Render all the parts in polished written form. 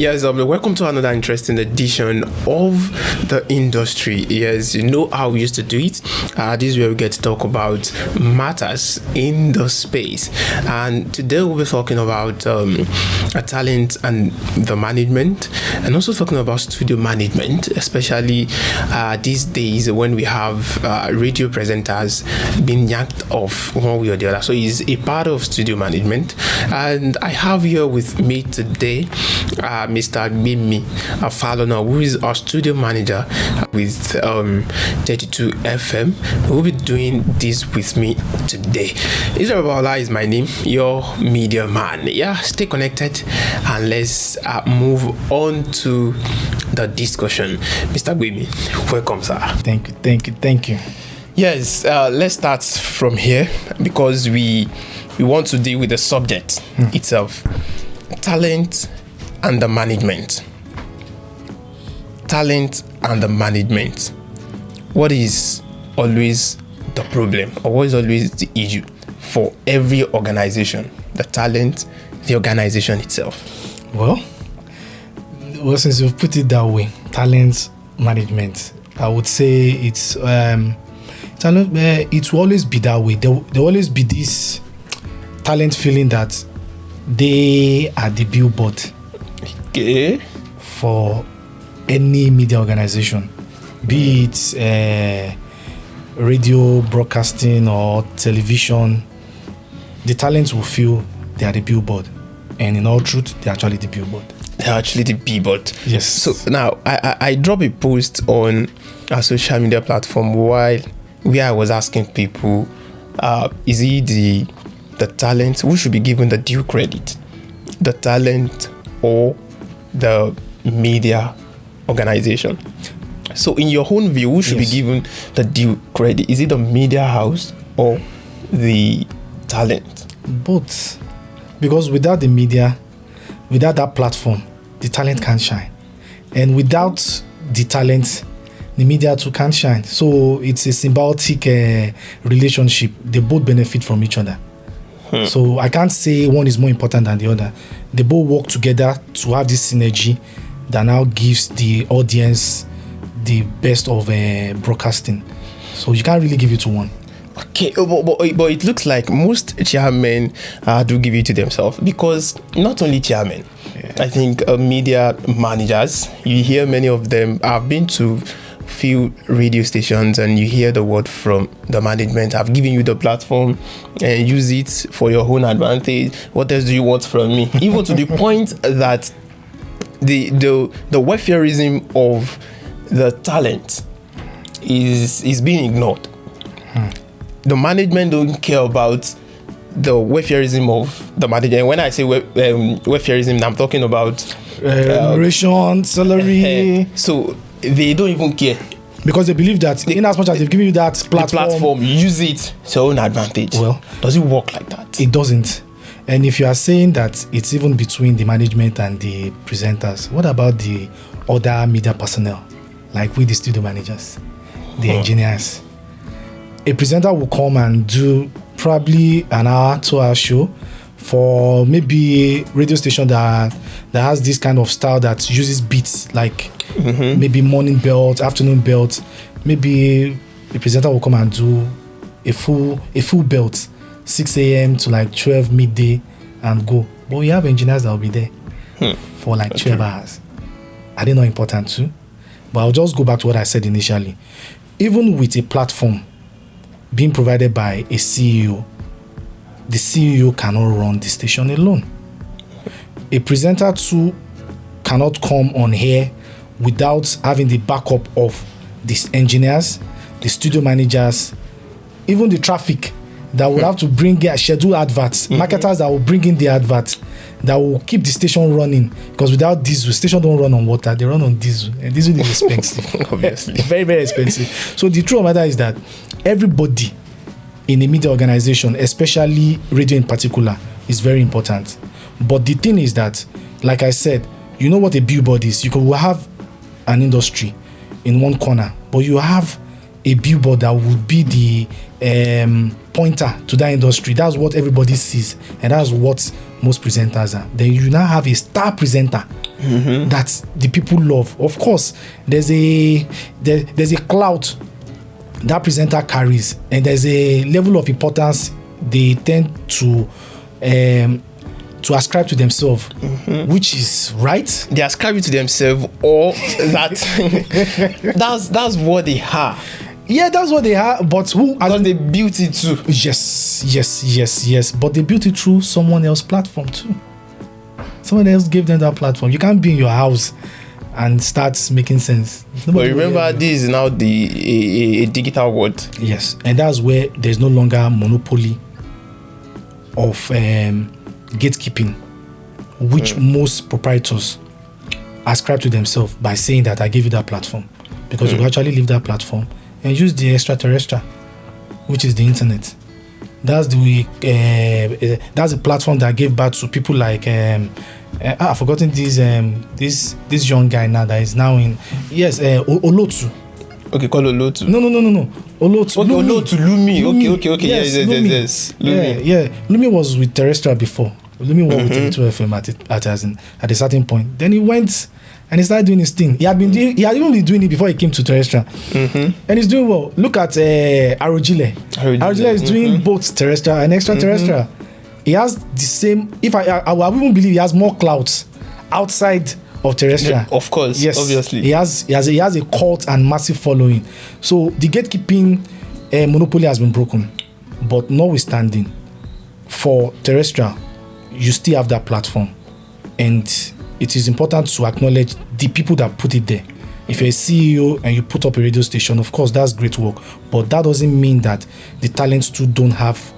Yes, welcome to another interesting edition of the industry. Yes, you know how we used to do it. This is where we get to talk about matters in the space. And today we'll be talking about talent and the management, and also talking about studio management, especially these days when we have radio presenters being yanked off one way or the other. So he's a part of studio management. And I have here with me today Mr. Gbemi Falona, who is our studio manager with 32fm. Who will be doing this with me today. Israel Bala is my name, your media man. Yeah, stay connected and let's move on to the discussion. Mr. Gbemi, welcome, sir. Thank you. Yes, let's start from here because we want to deal with the subject itself. Talent and the management. Talent and the management. What is always the problem, or what is always the issue for every organization? The talent, the organization itself. Well, since you've put it that way, talent management, I would say it's talent. It will always be that way. There will always be this talent feeling that they are the billboard. Okay. For any media organization, be it radio broadcasting or television, the talents will feel they are the billboard, and in all truth, they're actually the billboard. They're actually the billboard. Yes. So now I drop a post on a social media platform where I was asking people, is he the talent? Who should be given the due credit? The talent or the media organization? So in your own view, who should be given the due credit? Is it the media house or the talent? Both. Because without the media, without that platform, the talent can't shine. And without the talent, the media too can't shine. So it's a symbiotic relationship. They both benefit from each other. So I can't say one is more important than the other. They both work together to have this synergy that now gives the audience the best of broadcasting. So you can't really give it to one. Okay, but it looks like most chairmen do give it to themselves, because not only chairmen, I think media managers, you hear many of them have been to few radio stations and you hear the word from the management, I've given you the platform and use it for your own advantage. What else do you want from me? Even to the point that the welfareism of the talent is being ignored. The management don't care about the welfareism of the manager. And when I say welfareism, I'm talking about remuneration, salary. So they don't even care, because they believe that in as much as they've given you that platform, use it to your own advantage. Well, does it work like that? It doesn't. And if you are saying that it's even between the management and the presenters, what about the other media personnel, like the studio managers, the engineers? A presenter will come and do probably an hour, 2-hour show for maybe a radio station that has this kind of style that uses beats, like maybe morning belt, afternoon belt. Maybe the presenter will come and do a full belt, 6 a.m. to like 12 midday and go. But we have engineers that will be there for like 12 hours. Are they not important too? But I'll just go back to what I said initially. Even with a platform being provided by a CEO, the CEO cannot run the station alone. A presenter too cannot come on here without having the backup of the engineers, the studio managers, even the traffic that will have to bring schedule adverts, marketers that will bring in the adverts that will keep the station running. Because without diesel, station don't run on water, they run on diesel, and diesel is expensive. Obviously. Very, very expensive. So the truth of the matter is that everybody in a media organization, especially radio in particular, is very important. But the thing is that, like I said, you know what a billboard is. You could have an industry in one corner, but you have a billboard that would be the pointer to that industry. That's what everybody sees, and that's what most presenters are. Then you now have a star presenter that the people love. Of course, there's a clout that presenter carries, and there's a level of importance they tend to ascribe to themselves, which is right. They ascribe it to themselves, or that that's what they are. Yeah, that's what they are. But who? Because they built it too. Yes. But they built it through someone else's platform too. Someone else gave them that platform. You can't be in your house and start making sense. But remember, this is now a digital world. Yes, and that's where there's no longer monopoly of gatekeeping, which most proprietors ascribe to themselves by saying that I give you that platform, because you can actually leave that platform and use the extraterrestrial, which is the internet. That's the platform that gave birth to people like I've forgotten this young guy now that is now in Olotu. Okay, call Olotu. No. Olotu. Okay, Olotu, Lumi. Okay. Yes. Lumi. Yeah. Lumi was with Terrestrial before. Lumi was with 32fm at a certain point. Then he went and he started doing his thing. He had even been doing it before he came to Terrestrial. And he's doing well. Look at Arojile. Arojile is doing both Terrestrial and Extraterrestrial. He has the same. I will even believe he has more clout outside of Terrestrial. Yeah, of course, yes, obviously. He has a cult and massive following. So the gatekeeping monopoly has been broken. But notwithstanding, for Terrestrial, you still have that platform. And it is important to acknowledge the people that put it there. If you're a CEO and you put up a radio station, of course, that's great work. But that doesn't mean that the talents too don't have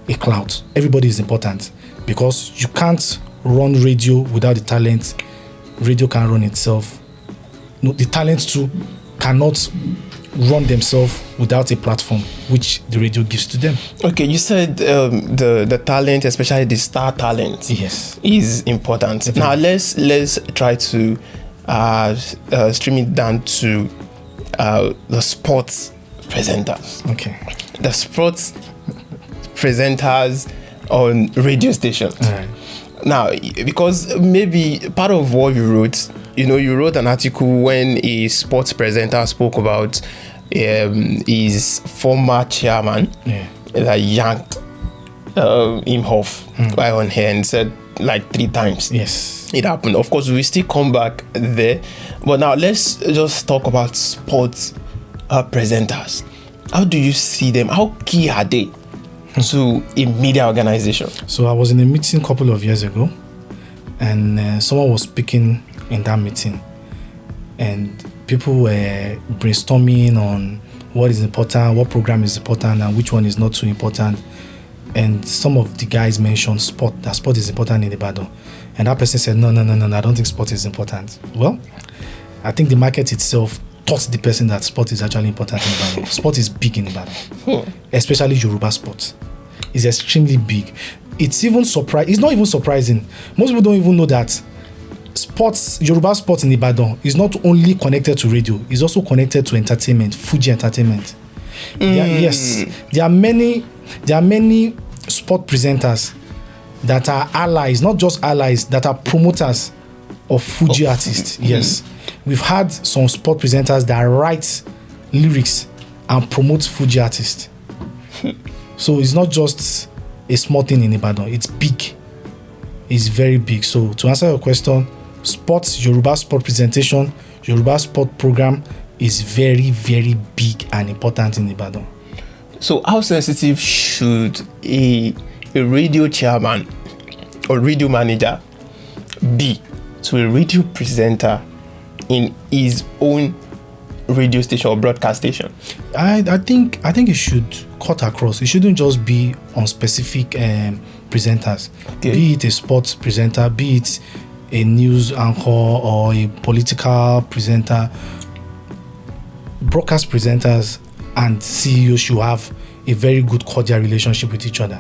a clout. Everybody is important, because you can't run radio without the talent. Radio can run itself. No, the talents too cannot run themselves without a platform which the radio gives to them. Okay, you said the talent, especially the star talent, yes, is important. Definitely. Now let's try to stream it down to the sports presenters. Okay, the sports presenters on radio stations. All right. Now, because maybe part of what you wrote, you wrote an article when a sports presenter spoke about his former chairman that yanked him off by on hair and said like 3 times. Yes, it happened. Of course, we still come back there, but now let's just talk about sports presenters. How do you see them? How key are they to a media organization? So I was in a meeting a couple of years ago, and someone was speaking in that meeting, and people were brainstorming on what is important, what program is important, and which one is not too important. And some of the guys mentioned sport, that sport is important in Ibadan. And that person said, no, I don't think sport is important. Well, I think the market itself taught the person that sport is actually important in Ibadan. Sport is big in Ibadan, especially Yoruba sport. It's extremely big. It's not even surprising. Most people don't even know that Yoruba sports in Ibadan is not only connected to radio, it's also connected to entertainment, Fuji entertainment. There are many sport presenters that are allies, not just allies, that are promoters of Fuji artists. Yes, we've had some sport presenters that write lyrics and promote Fuji artists. So it's not just a small thing in Ibadan, it's big. It's very big. So to answer your question, Yoruba sport presentation, Yoruba sport program is very, very big and important in Ibadan. So how sensitive should a radio chairman or radio manager be to a radio presenter in his own radio station or broadcast station? I think it should cut across. It shouldn't just be on specific presenters. Okay. Be it a sports presenter, be it a news anchor or a political presenter. Broadcast presenters and CEOs should have a very good cordial relationship with each other.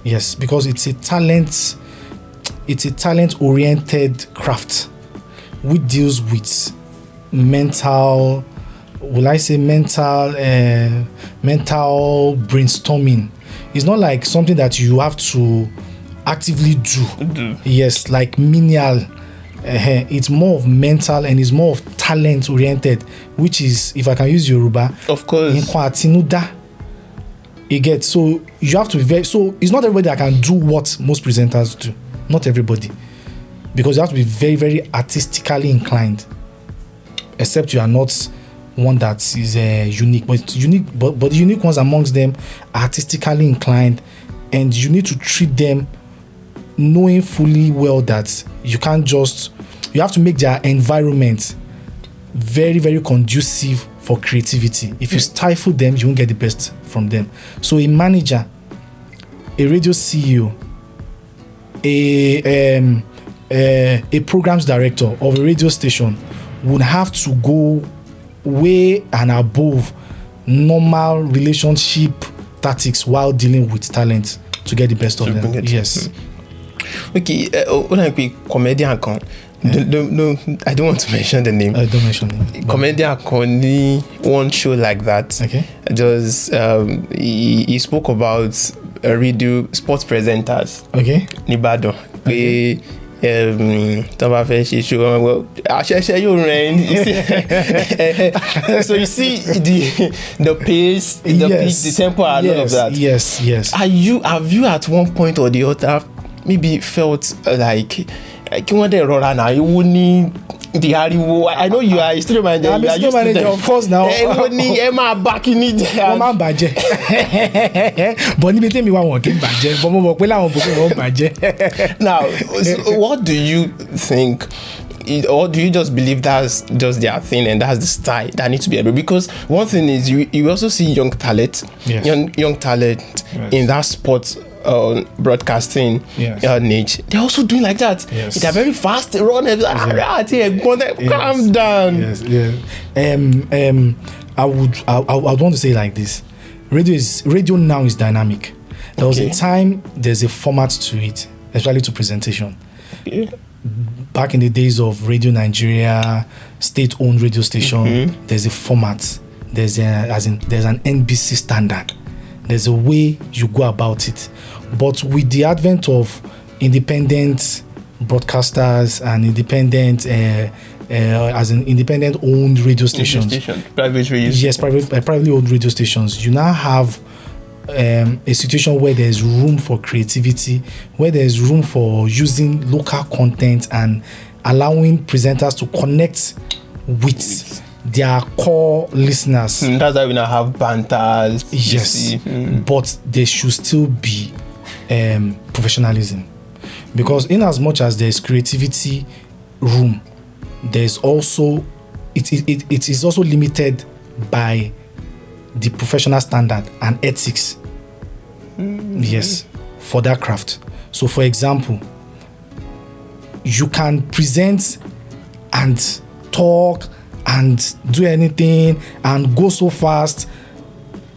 Yes, because it's a talent oriented craft which deals with mental will I say mental brainstorming. It's not like something that you have to actively do. Yes, like menial. It's more of mental and it's more of talent oriented, which is, if I can use Yoruba, of course, you get. So you have to be very, so it's not everybody that can do what most presenters do. Not everybody, because you have to be very, very artistically inclined, except you are not one that is unique. But the unique ones amongst them are artistically inclined, and you need to treat them knowing fully well that you have to make their environment very, very conducive for creativity. If you stifle them, you won't get the best from them. So a manager, a radio CEO, a programs director of a radio station would have to go way and above normal relationship tactics while dealing with talent to get the best of them. Yes. Okay, when I be comedian con, no, I don't want to mention the name. Don't mention the name. Comedian con one show like that. Okay. Just he spoke about radio sports presenters. Okay. Ibadan. Okay. So you see the pace, the peak, the tempo, and all of that. Yes. Have you at one point or the other maybe felt like you want to run now? You wouldn't need the Hariwo. I know you are a studio manager. I'm a studio manager, of course. Now, Emma back in it. But níbi tèmi wá wọn kì í bàjẹ́. But mo mọ̀ pé láwọn bòkè wọn bàjẹ́. Now, so what do you think? Or do you just believe that's just their thing and that's the style that needs to be able? Because one thing is you also see young talent, young talent in that sport broadcasting niche. They're also doing like that. Yes. They're very fast. They run. Calm down. I would want to say like this. Radio now is dynamic. There was a time there's a format to it, especially to presentation. Back in the days of Radio Nigeria, state-owned radio station, there's a format. There's an NBC standard. There's a way you go about it. But with the advent of independent broadcasters and independent independent-owned radio stations, private radio, yes, privately owned radio stations, you now have a situation where there's room for creativity, where there's room for using local content and allowing presenters to connect with their core listeners. That's why we now have banters. Yes, but there should still be professionalism, because in as much as there's creativity room, there's also it is also limited by the professional standard and ethics. Yes, for that craft. So for example, you can present and talk and do anything and go so fast,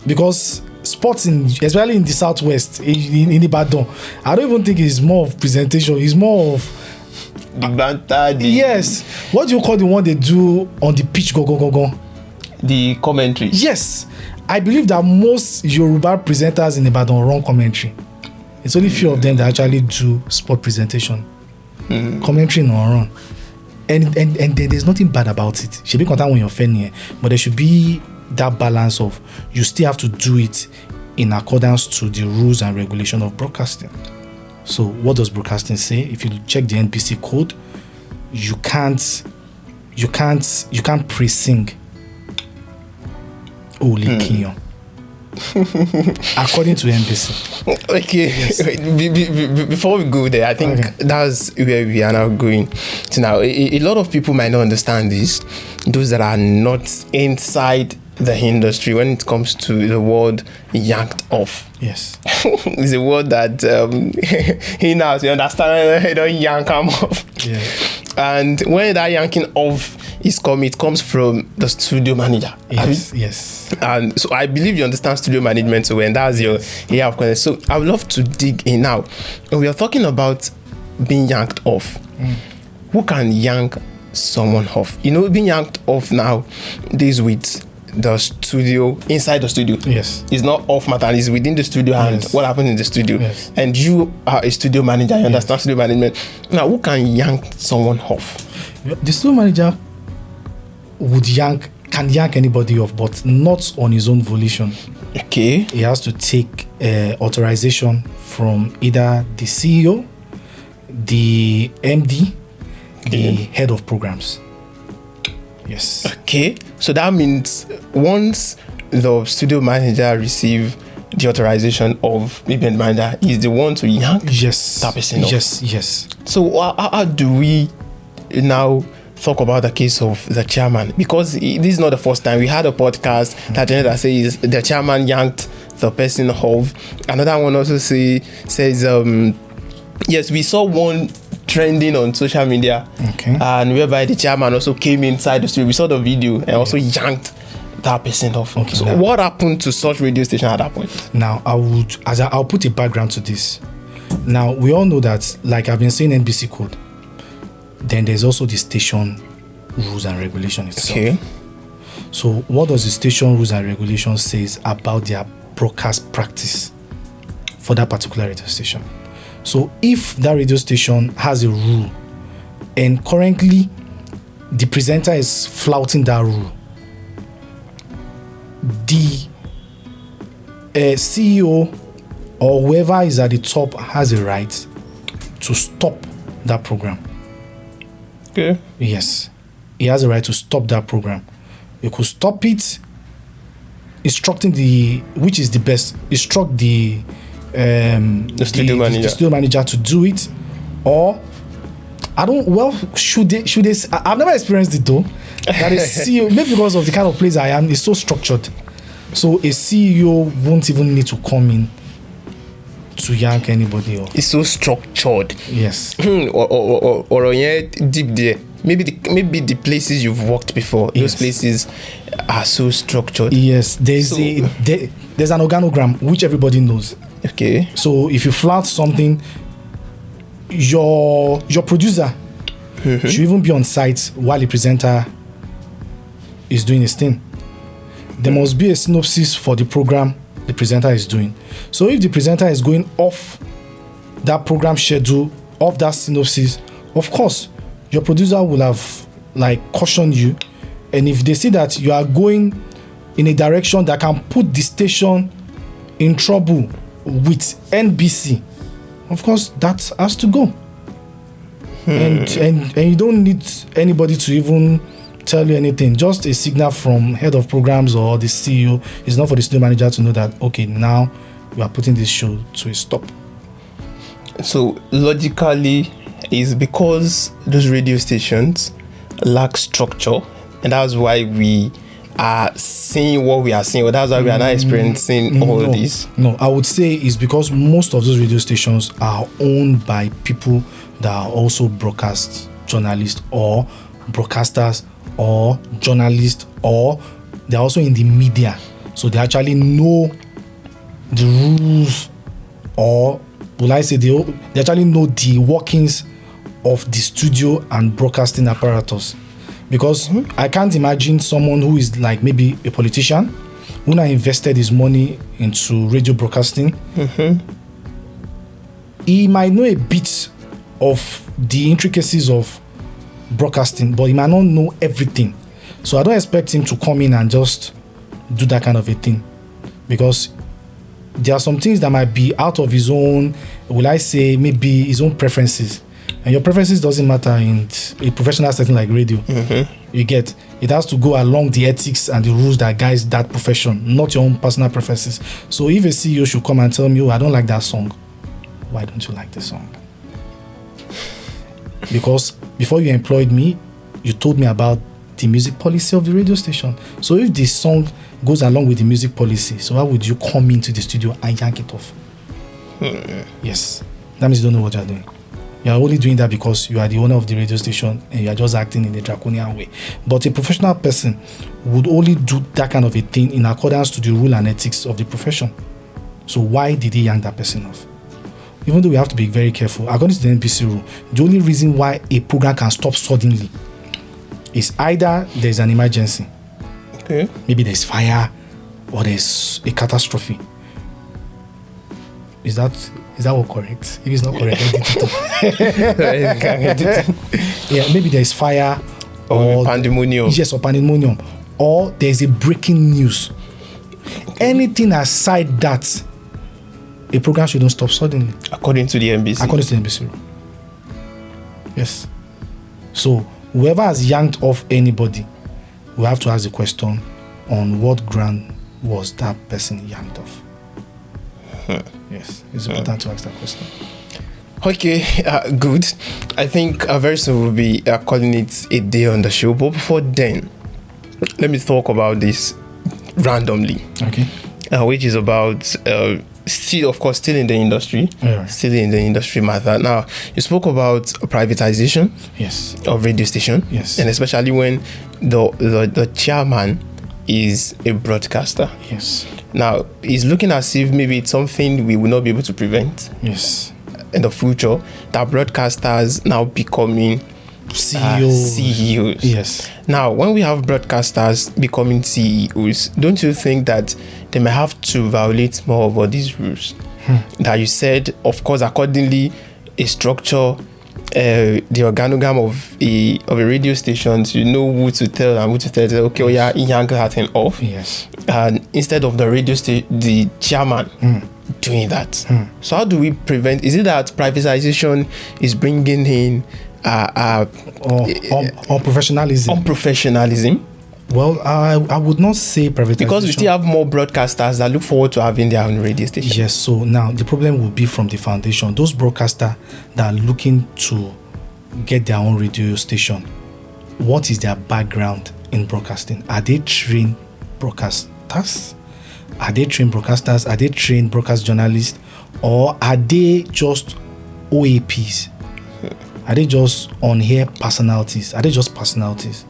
because sports especially in the southwest, in Ibadan, I don't even think it's more of presentation, it's more of the banter. Yes, what do you call the one they do on the pitch? Go. The commentary. Yes, I believe that most Yoruba presenters in Ibadan run commentary. It's only few of them that actually do sport presentation. Commentary no run. And then there's nothing bad about it. Should be content when you're funny, but there should be that balance of you still have to do it in accordance to the rules and regulation of broadcasting. So what does broadcasting say? If you check the NPC code, you can't pre-sing Oli Kinyon. According to NPC. Okay, yes. Before we go there, I think that's where we are now going to now. A lot of people might not understand this, those that are not inside the industry, when it comes to the word yanked off. Yes. It's a word that he knows, you understand, he don't yank them off. Yeah. And when that yanking off is it comes from the studio manager. Yes. And so I believe you understand studio management so when that's your area of concern. So I would love to dig in now. We are talking about being yanked off. Who can yank someone off? You know, being yanked off now, this with the studio, inside the studio. Yes. It's not off matter, it's within the studio and Yes. what happens in the studio. Yes. And you are a studio manager, you understand studio management. Now, who can yank someone off? The studio manager can yank anybody off, but not on his own volition. Okay. He has to take authorization from either the CEO, the MD, the head of programs. Yes. Okay. So that means once the studio manager receive the authorization of maybe the manager, is the one to yank Yes. that person off. Yes. So how do we now talk about the case of the chairman? Because this is not the first time. We had a podcast that says the chairman yanked the person off. Another one also says yes, we saw one trending on social media, Okay. and whereby the chairman also came inside the studio. We saw the video and also yanked that person off. Okay, So now- what happened to such radio station at that point? Now, I'll put a background to this. Now, we all know that, like I've been saying, NBC code. Then there's also the station rules and regulation itself. Okay. So, what does the station rules and regulations says about their broadcast practice for that particular radio station? So, if that radio station has a rule, and currently the presenter is flouting that rule, the CEO or whoever is at the top has a right to stop that program. Okay. Yes, he has a right to stop that program. You could stop it, instructing which is the best, instruct the studio manager. the studio manager to do it, or should they? I've never experienced it though. That a CEO, maybe because of the kind of place I am, is so structured. So a CEO won't even need to come in to yank anybody off. It's so structured. Yes. or deep there. Maybe the places you've worked before, those Yes. places are so structured. Yes. There's an organogram which everybody knows. Okay. So if you flout something, your producer should even be on site while the presenter is doing his thing. There must be a synopsis for the program the presenter is doing. So if the presenter is going off that program schedule, off that synopsis, of course, your producer will have cautioned you. And if they see that you are going in a direction that can put the station in trouble with NBC, of course, that has to go. And you don't need anybody to even tell you anything. Just a signal from head of programs or the CEO is not for the studio manager to know that, okay, now we are putting this show to a stop. So logically, is because those radio stations lack structure, and that's why we are seeing what we are seeing, or that's why we are not experiencing all this. No, I would say it's because most of those radio stations are owned by people that are also broadcast journalists or broadcasters or journalists, or they're also in the media. So they actually know the rules, or will I say they actually know the workings of the studio and broadcasting apparatus. Because I can't imagine someone who is like maybe a politician who now invested his money into radio broadcasting. He might know a bit of the intricacies of broadcasting, but he might not know everything. So I don't expect him to come in and just do that kind of a thing, because there are some things that might be out of his own, will I say, maybe his own preferences. And your preferences doesn't matter in a professional setting like radio. You get, it has to go along the ethics and the rules that guides that profession, not your own personal preferences. So if a CEO should come and tell me, oh, I don't like that song, why don't you like the song? Because before you employed me, you told me about the music policy of the radio station. So if the song goes along with the music policy, so why would you come into the studio and yank it off? Yes, that means you don't know what you're doing. You are only doing that because you are the owner of the radio station and you are just acting in a draconian way. But a professional person would only do that kind of a thing in accordance to the rule and ethics of the profession. So why did he yank that person off? Even though we have to be very careful, according to the NPC rule, the only reason why a program can stop suddenly is either there's an emergency, Okay. Maybe there's fire or there's a catastrophe. Is that all correct? If it's not correct, edit it. Yeah, maybe there's fire or pandemonium. Yes, or pandemonium. Or there's a breaking news. Okay. Anything aside that, a program shouldn't stop suddenly. According to the NBC. According to the NBC. Yes. So whoever has yanked off anybody, we have to ask the question, on what ground was that person yanked off? Yes, it's important to ask that question. Okay, good. I think very soon we'll be calling it a day on the show. But before then, let me talk about this randomly. Okay. Which is about still in the industry. Yeah. Still in the industry matter. Now, you spoke about privatization. Yes. Of radio station. Yes. And especially when the chairman is a broadcaster. Yes. Now, it's looking as if maybe it's something we will not be able to prevent. Yes. In the future, that broadcasters now becoming CEOs. Yes. Now, when we have broadcasters becoming CEOs, don't you think that they may have to violate more of all these rules? That you said, of course, accordingly, a structure, the organogram of a radio station, to know who to tell and who to tell. Okay, oh yeah, yank that thing off. Yes. And instead of the chairman doing that. So how do we prevent? Is it that privatization is bringing in or professionalism? Unprofessionalism. Well, I would not say privatization, because we still have more broadcasters that look forward to having their own radio station. Yes. So now the problem will be from the foundation. Those broadcasters that are looking to get their own radio station, what is their background in broadcasting? Are they trained broadcasters? Are they trained broadcasters? Are they trained broadcast journalists? Or are they just OAPs? Are they just on-air personalities? Are they just personalities?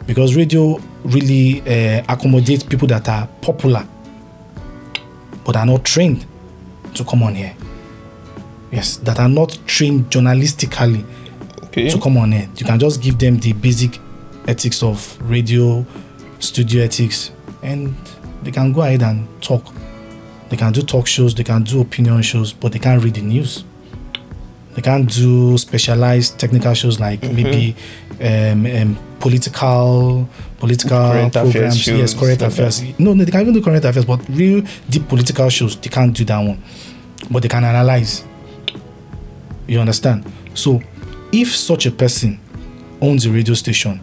Because radio really accommodates people that are popular but are not trained to come on here. Yes, that are not trained journalistically to come on here. You can just give them the basic ethics of radio, studio ethics, and they can go ahead and talk. They can do talk shows, they can do opinion shows, but they can't read the news. They can't do specialized technical shows like maybe political current programs. Yes, current affairs. No, they can even do current affairs, but real deep political shows, they can't do that one. But they can analyze. You understand? So, if such a person owns a radio station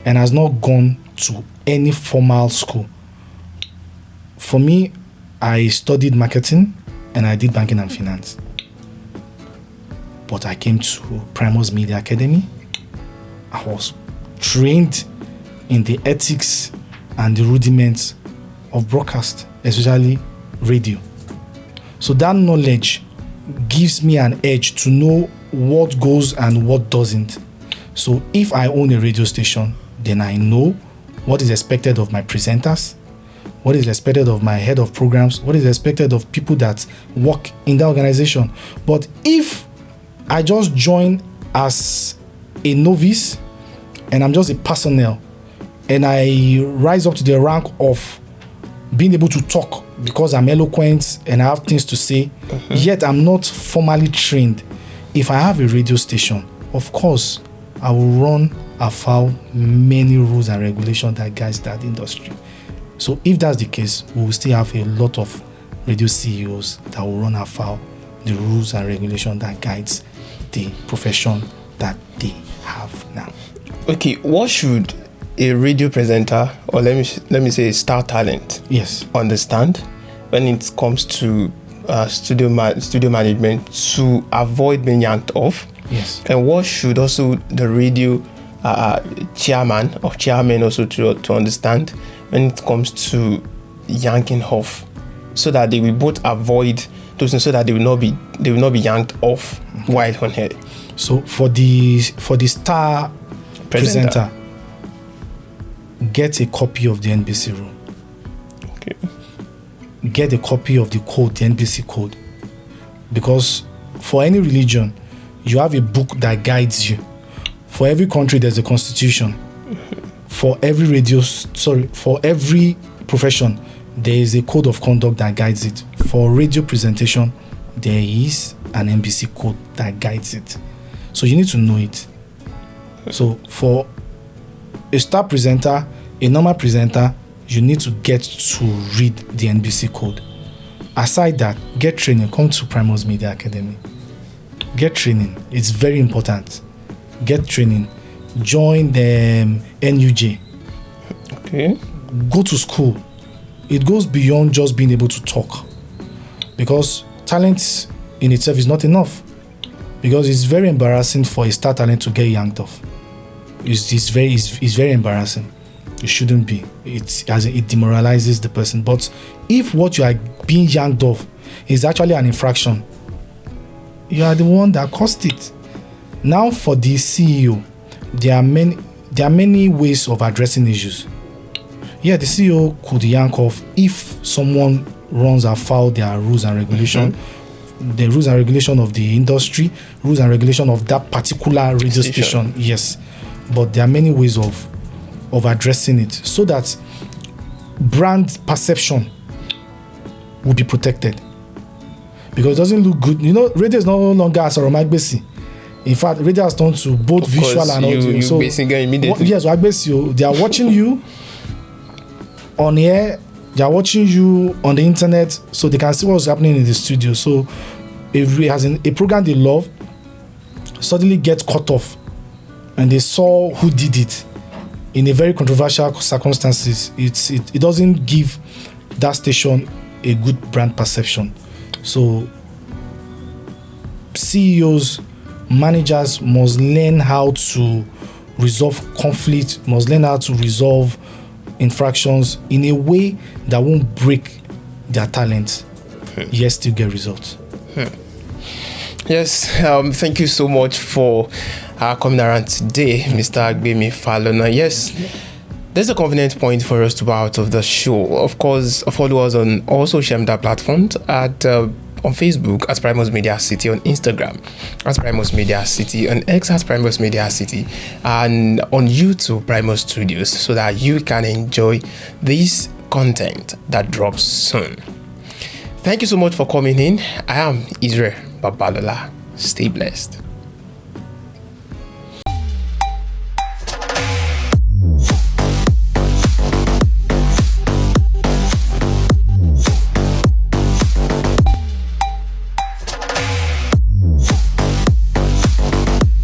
and has not gone to any formal school, for me, I studied marketing and I did banking and finance. But I came to Primus Media Academy. I was trained in the ethics and the rudiments of broadcast, especially radio. So that knowledge gives me an edge to know what goes and what doesn't. So if I own a radio station, then I know what is expected of my presenters, what is expected of my head of programs, what is expected of people that work in the organization. But if I just join as a novice and I'm just a personnel and I rise up to the rank of being able to talk because I'm eloquent and I have things to say, yet I'm not formally trained. If I have a radio station, of course, I will run afoul many rules and regulations that guides that industry. So if that's the case, we will still have a lot of radio CEOs that will run afoul the rules and regulations that guides the profession that they have now. Okay, what should a radio presenter, or let me say a star talent, understand when it comes to studio management to avoid being yanked off? Yes. And what should also the radio chairman or chairman also to understand when it comes to yanking off, so that they will both avoid those things, so that they will not be yanked off while on air. So for the star presenter, get a copy of the NBC rule. Okay. Get a copy of the code, the NBC code, because for any religion, you have a book that guides you. For every country, there's a constitution. for every for every profession, there is a code of conduct that guides it. For radio presentation, there is an NBC code that guides it. So you need to know it. So for a star presenter, a normal presenter, you need to get to read the NBC code. Aside that, get training. Come to Primus Media Academy. Get training. It's very important. Get training. Join the NUJ. Okay. Go to school. It goes beyond just being able to talk, because talent in itself is not enough. Because it's very embarrassing for a star talent to get yanked off. It's very embarrassing. It shouldn't be. It demoralizes the person. But if what you are being yanked off is actually an infraction, you are the one that caused it. Now for the CEO, there are many ways of addressing issues. Yeah, the CEO could yank off if someone runs afoul their rules and regulation, the rules and regulation of the industry, rules and regulation of that particular radio station. Yes, but there are many ways of addressing it so that brand perception will be protected. Because it doesn't look good. You know, radio is no longer as a Gbesi. In fact, radio has turned to both visual and audio. So immediately. Yes, they are watching you on air, they are watching you on the internet, so they can see what's happening in the studio. So if a program they love suddenly gets cut off and they saw who did it in a very controversial circumstances, it doesn't give that station a good brand perception. So CEOs, managers must learn how to resolve conflict, must learn how to resolve infractions in a way that won't break their talent, yet still get results. Yes, thank you so much for coming around today, Mr. Gbemi Falona. Yes, there's a convenient point for us to bow out of the show. Of course, follow us on all social media platforms on Facebook as Primus Media City, on Instagram as Primus Media City, on X as Primus Media City, and on YouTube Primus Studios, so that you can enjoy this content that drops soon. Thank you so much for coming in. I am Israel Babalola. Stay blessed.